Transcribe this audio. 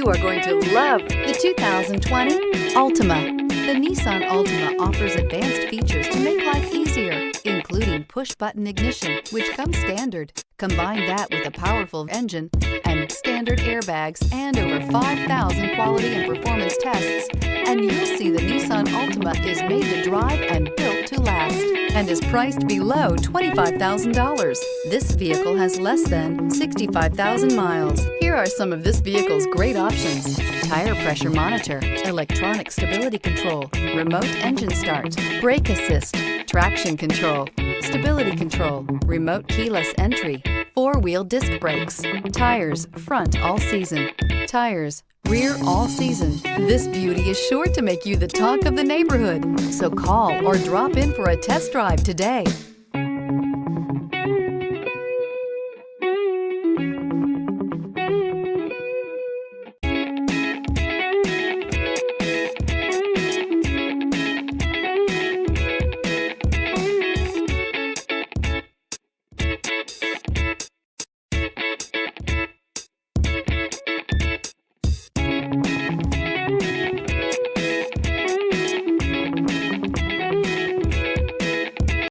You are going to love the 2020 Altima. The Nissan Altima offers advanced features to make life easier, including push-button ignition, which comes standard. Combine that with a powerful engine and standard airbags and over 5,000 quality and performance tests, and you'll see the Nissan Altima is made to drive and built to last, and is priced below $25,000. This vehicle has less than 65,000 miles. Here are some of this vehicle's great options: tire pressure monitor, electronic stability control, remote engine start, brake assist, traction control, stability control, remote keyless entry, four-wheel disc brakes, tires front all season, tires rear all season. This beauty is sure to make you the talk of the neighborhood. So call or drop in for a test drive today.